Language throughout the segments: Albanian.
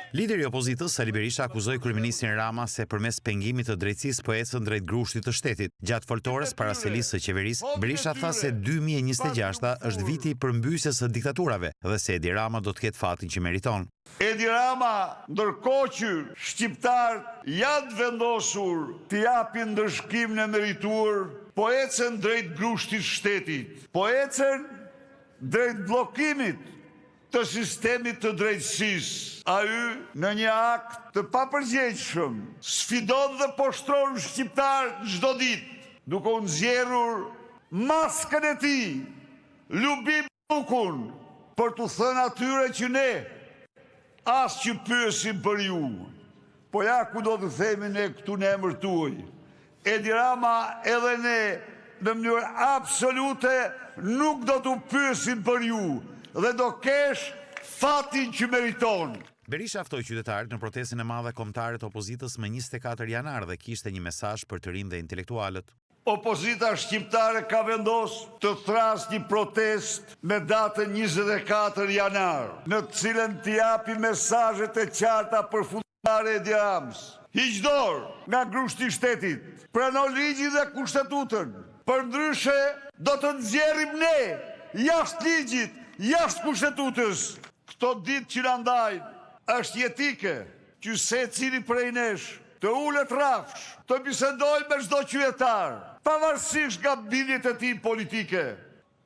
Lideri i opozitës Sali Berisha akuzoi kryeministin Rama se përmes pengimit të drejtësisë po ecën drejt grushtit të shtetit. Gjatë foltores para selisë së qeverisë, Berisha tha se 2026 është viti i përmbysjes së diktaturave dhe se Edi Rama do të ketë fatin që meriton. Edi Rama, ndërkohë që shqiptarët janë vendosur të japin ndërshkim në merituar, po ecën drejt grushtit shtetit, po ecën drejt bllokimit të sistemit të drejtësisë. Ai në një akt të papërgjegjshëm sfidon dhe poshtron shqiptar çdo ditë, duke u nxjerrur maskën e tij, lubim bukun, për t'u thënë atyre që ne as që pyesim për ju, po ja ku do të themi ne këtu në emër tuaj. Edi Rama edhe ne në mënyrë absolute nuk do t'u pyesim për ju dhe do kesh fatin që meriton. Berisha ftoi qytetarët në protestën e madhe kombëtare të opozitës më 24 janar dhe kishte një mesazh për të rinë dhe intelektualët. Opozita shqiptare ka vendosur të thrasë një protest me datën 24 janar, në të cilën t'i japi mesazhet e qarta për fundare Edi Ramës. Hiq dorë nga grushti i shtetit, prano ligjin dhe kushtetutën. Përndryshe do të nxjerrim ne jashtë ligjit, jashtë kushtetutës. Këto ditë që na ndajnë është jetike që secili prej nesh të ulet rafsh, të bisedojë me çdo qytetar, pavarësisht nga bindjet e tij politike,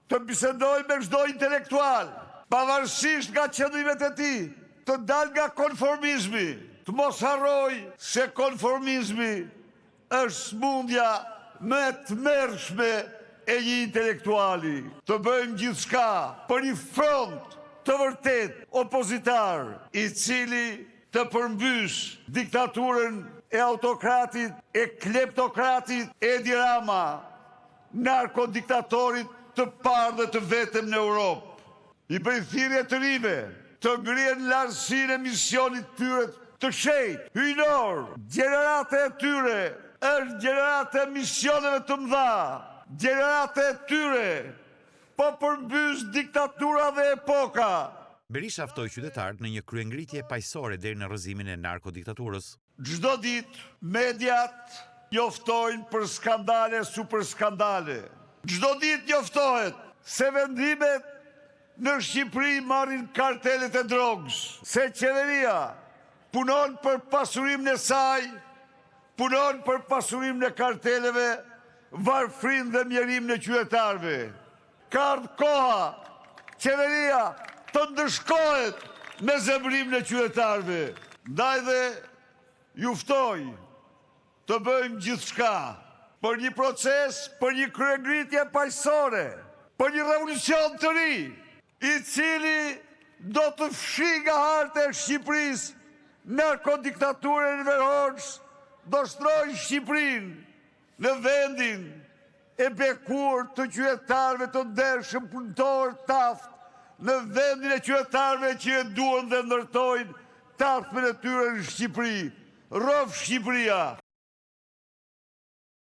të bisedojë me çdo intelektual, pavarësisht nga qëllimet e tij, të dalë nga konformizmi, të mos harroj se konformizmi është smundja më e tmerrshme e një intelektuali. Të bëjmë gjithçka për një front të vërtet opozitar, i cili të përmbys diktaturën e autokratit, e kleptokratit Edi Rama, narkodiktatorit të parë dhe të vetëm në Europë. I bëj thirrje të rive të ngrihen lartësinë e misionit tyre të shenjtë, hyjnor. Gjenerata e tyre është gjenerata e misioneve të mëdha, gjenerata e tyre po përmbys diktatura dhe epoka. Berisha ftoi qytetarët në një kryengritje paqësore deri në rrëzimin e narkodiktaturës. Çdo ditë mediat njoftojnë për skandale super skandale. Çdo ditë njoftohet se vendimet në Shqipëri marrin kartelet e drogës, se qeveria punon për pasurimin e saj, punon për pasurimin e karteleve, varfrin dhe mjerimin e qytetarëve. Ka ardhur koha qeveria të ndëshkohet me zemrimin e qytetarëve. Ndaj dhe ju ftoj të bëjmë gjithçka për një proces, për një kryengritje paqësore, për një revolucion të ri, i cili do të fshi nga harta e Shqipërisë narkodiktaturën e verhosh, do shtrojë Shqipërinë në vendin e bekuar të qytetarëve të ndershëm punëtor taft, në vendin e qytetarëve që e duan dhe ndërtojnë taftën e tyre në Shqipëri. Rrof Shqipëria!